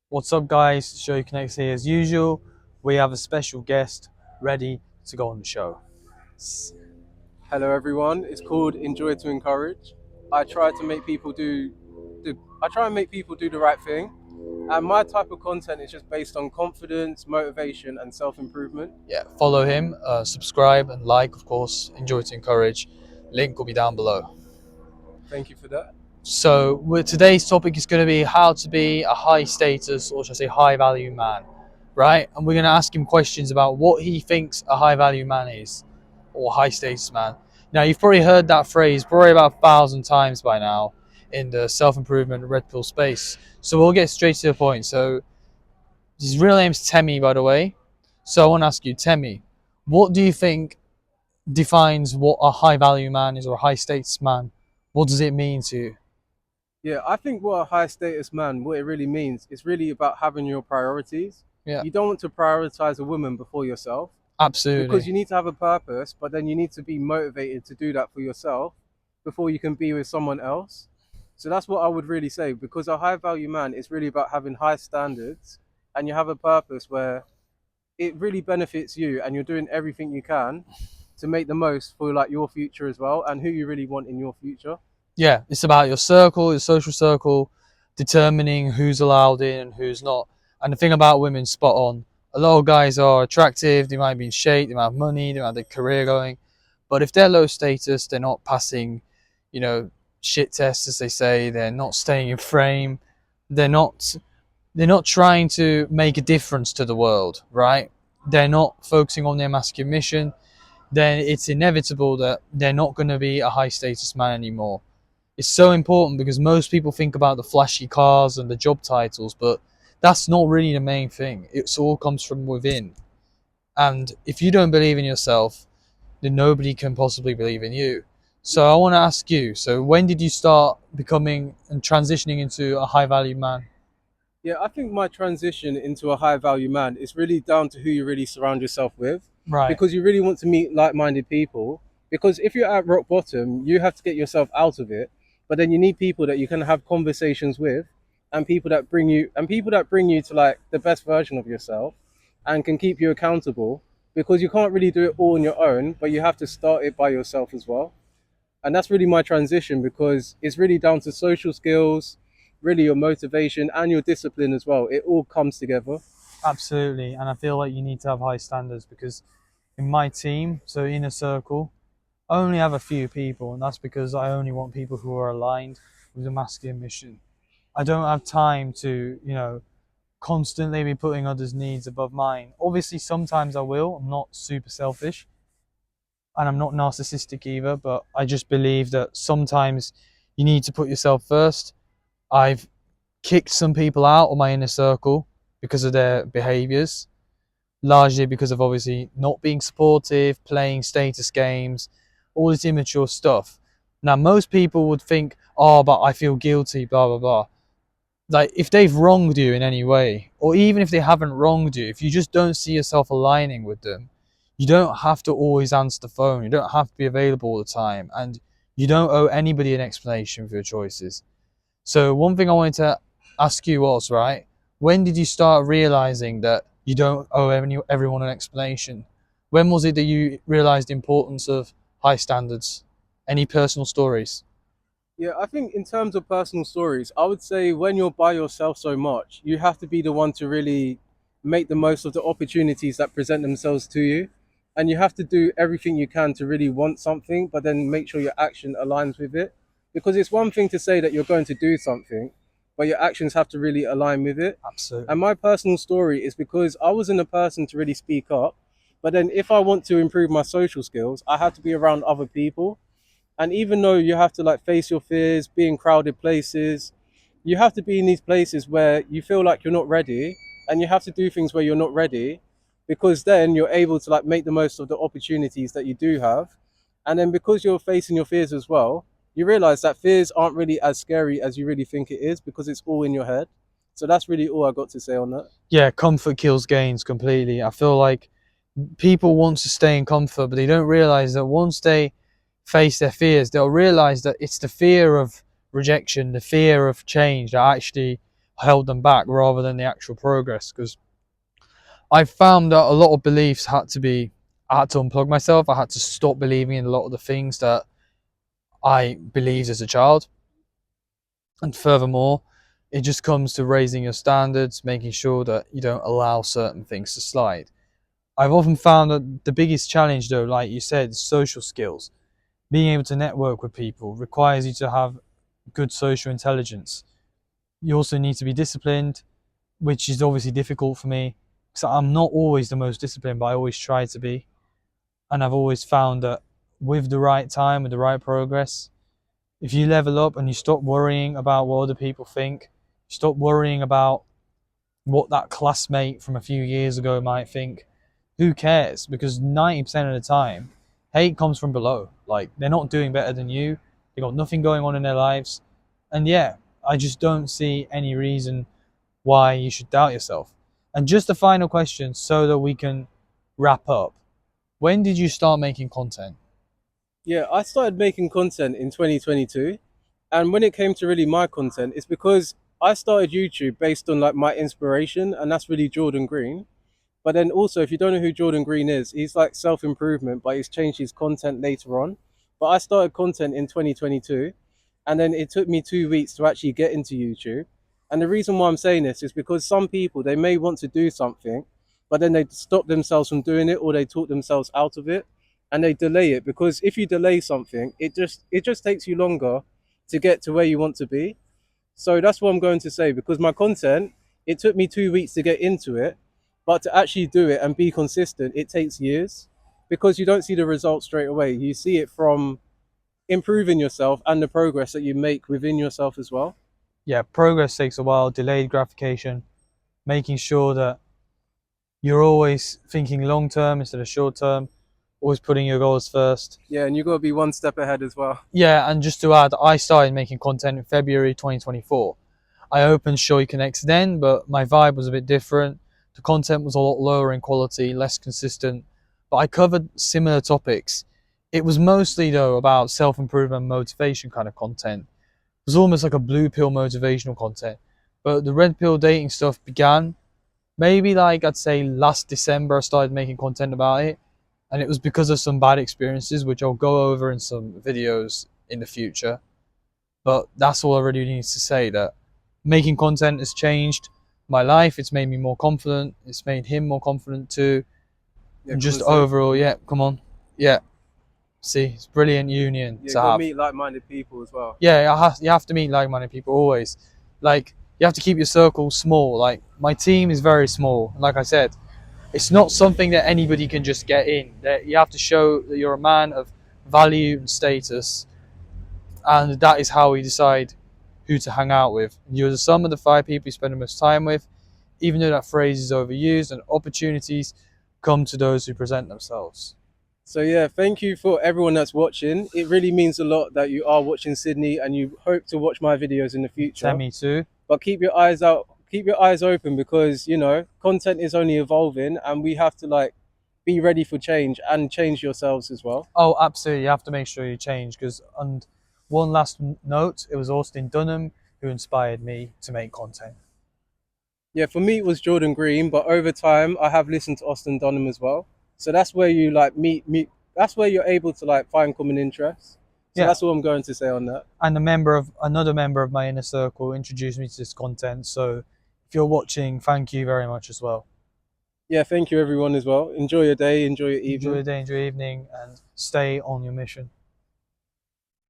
What's up, guys? Shoyu Connects here as usual. We have a special guest ready to go on the show. Hello everyone. It's called Enjoy to Encourage. I try to make people I try and make people do the right thing. And my type of content is just based on confidence, motivation, and self-improvement. Yeah, follow him, subscribe and like, of course. Enjoy to encourage. Link will be down below. Thank you for that. So, today's topic is going to be how to be a high status, or should I say, high value man, right? And we're going to ask him questions about what he thinks a high value man is, or high status man. Now, you've probably heard that phrase probably about 1,000 times by now in the self improvement red pill space. So, we'll get straight to the point. So, his real name's Temi, by the way. So, I want to ask you, Temi, what do you think defines what a high value man is, or a high status man? What does it mean to you? Yeah, I think what a high status man, what it really means, is really about having your priorities. Yeah, You don't want to prioritize a woman before yourself because absolutely. you need to have a purpose, but then you need to be motivated to do that for yourself before you can be with someone else. So that's what I would really say, because a high value man is really about having high standards and you have a purpose where it really benefits you and you're doing everything you can to make the most for like your future as well and who you really want in your future. Yeah, it's about your circle, your social circle, determining who's allowed in and who's not. And the thing about women, spot on. A lot of guys are attractive, they might be in shape, they might have money, they might have their career going. But if they're low status, they're not passing, you know, shit tests, as they say, they're not staying in frame, they're not they're not trying to make a difference to the world, right? They're not focusing on their masculine mission, then it's inevitable that they're not going to be a high status man anymore. It's so important because most people think about the flashy cars and the job titles, but that's not really the main thing. It all comes from within. And if you don't believe in yourself, then nobody can possibly believe in you. So I want to ask you, so when did you start becoming and transitioning into a high value man? Yeah, I think my transition into a high value man is really down to who you really surround yourself with, Right. because you really want to meet like minded people. Because if you're at rock bottom, you have to get yourself out of it. But then you need people that you can have conversations with and people that bring you to like the best version of yourself and can keep you accountable, because you can't really do it all on your own, but you have to start it by yourself as well. And that's really my transition, because it's really down to social skills, really your motivation and your discipline as well. It all comes together. Absolutely. And I feel like you need to have high standards because in my team, so inner circle, I only have a few people, and that's because I only want people who are aligned with the masculine mission. I don't have time to, constantly be putting others' needs above mine. Obviously, sometimes I will. I'm not super selfish and I'm not narcissistic either, but I just believe that sometimes you need to put yourself first. I've kicked some people out of my inner circle because of their behaviors, largely because of obviously not being supportive, playing status games, all this immature stuff. Now, most people would think, oh, but I feel guilty, blah, blah, blah. Like, if they've wronged you in any way, or even if they haven't wronged you, if you just don't see yourself aligning with them, you don't have to always answer the phone. You don't have to be available all the time. And you don't owe anybody an explanation for your choices. So, one thing I wanted to ask you was, right, when did you start realizing that you don't owe everyone an explanation? When was it that you realized the importance of high standards? Any personal stories? Yeah, I think in terms of personal stories, I would say when you're by yourself so much, you have to be the one to really make the most of the opportunities that present themselves to you. And you have to do everything you can to really want something, but then make sure your action aligns with it. Because it's one thing to say that you're going to do something, but your actions have to really align with it. Absolutely. And my personal story is because I wasn't a person to really speak up. But then if I want to improve my social skills, I have to be around other people. And even though you have to like face your fears, be in crowded places, you have to be in these places where you feel like you're not ready, and you have to do things where you're not ready, because then you're able to like make the most of the opportunities that you do have. And then because you're facing your fears as well, you realize that fears aren't really as scary as you really think it is, because it's all in your head. So that's really all I got to say on that. Yeah, comfort kills gains completely. I feel like people want to stay in comfort, but they don't realize that once they face their fears, they'll realize that it's the fear of rejection, the fear of change that actually held them back rather than the actual progress. Because I found that a lot of beliefs I had to unplug myself. I had to stop believing in a lot of the things that I believed as a child. And furthermore, it just comes to raising your standards, making sure that you don't allow certain things to slide. I've often found that the biggest challenge, though, like you said, is social skills. Being able to network with people requires you to have good social intelligence. You also need to be disciplined, which is obviously difficult for me. So I'm not always the most disciplined, but I always try to be. And I've always found that with the right time, with the right progress, if you level up and you stop worrying about what other people think, stop worrying about what that classmate from a few years ago might think, who cares? Because 90% of the time, hate comes from below. Like, they're not doing better than you, they got nothing going on in their lives. And yeah, I just don't see any reason why you should doubt yourself. And just a final question so that we can wrap up. When did you start making content? Yeah, I started making content in 2022. And when it came to really my content, it's because I started YouTube based on like my inspiration, and that's really Jordan Green. But then also, if you don't know who Jordan Green is, he's like self improvement, but he's changed his content later on. But I started content in 2022, and then it took me 2 weeks to actually get into YouTube. And the reason why I'm saying this is because some people, they may want to do something, but then they stop themselves from doing it, or they talk themselves out of it, and they delay it. Because if you delay something, it just takes you longer to get to where you want to be. So that's what I'm going to say, because my content, it took me 2 weeks to get into it, but to actually do it and be consistent, it takes years, because you don't see the results straight away. You see it from improving yourself and the progress that you make within yourself as well. Yeah, progress takes a while, delayed gratification, making sure that you're always thinking long term instead of short term, always putting your goals first. Yeah, and you got to be one step ahead as well. Yeah, and just to add, I started making content in February 2024. I opened Shoyu Connects then, but my vibe was a bit different. The content was a lot lower in quality, less consistent, but I covered similar topics. It was mostly, though, about self improvement, motivation kind of content. It was almost like a blue pill motivational content. But the red pill dating stuff began maybe like I'd say last December. I started making content about it, and it was because of some bad experiences, which I'll go over in some videos in the future. But that's all I really need to say, that making content has changed my life. It's made me more confident. It's made him more confident too. Yeah, And come just on, so overall, yeah, come on. Yeah, see, it's brilliant union yeah, to got to have. meet like-minded people as well. Yeah, you have to meet like-minded people always. Like, you have to keep your circle small. Like, my team is very small. Like I said, it's not something that anybody can just get in. That you have to show that you're a man of value and status, and that is how we decide who to hang out with. You're the sum of the 5 people you spend the most time with, even though that phrase is overused, and opportunities come to those who present themselves. So yeah, thank you for everyone that's watching. It really means a lot that you are watching, Sydney, and you hope to watch my videos in the future. Me too. But keep your eyes out, keep your eyes open, because content is only evolving, and we have to like be ready for change and change yourselves as well. Oh, absolutely. You have to make sure you change. Because, and one last note, it was Austin Dunham who inspired me to make content. Yeah, for me it was Jordan Green, but over time I have listened to Austin Dunham as well. So that's where you like meet. That's where you're able to like find common interests. So Yeah, that's all I'm going to say on that. and another member of my inner circle introduced me to this content. So if you're watching, thank you very much as well. Yeah, thank you everyone as well. Enjoy your day, enjoy your Enjoy evening. your day, enjoy your evening, and stay on your mission.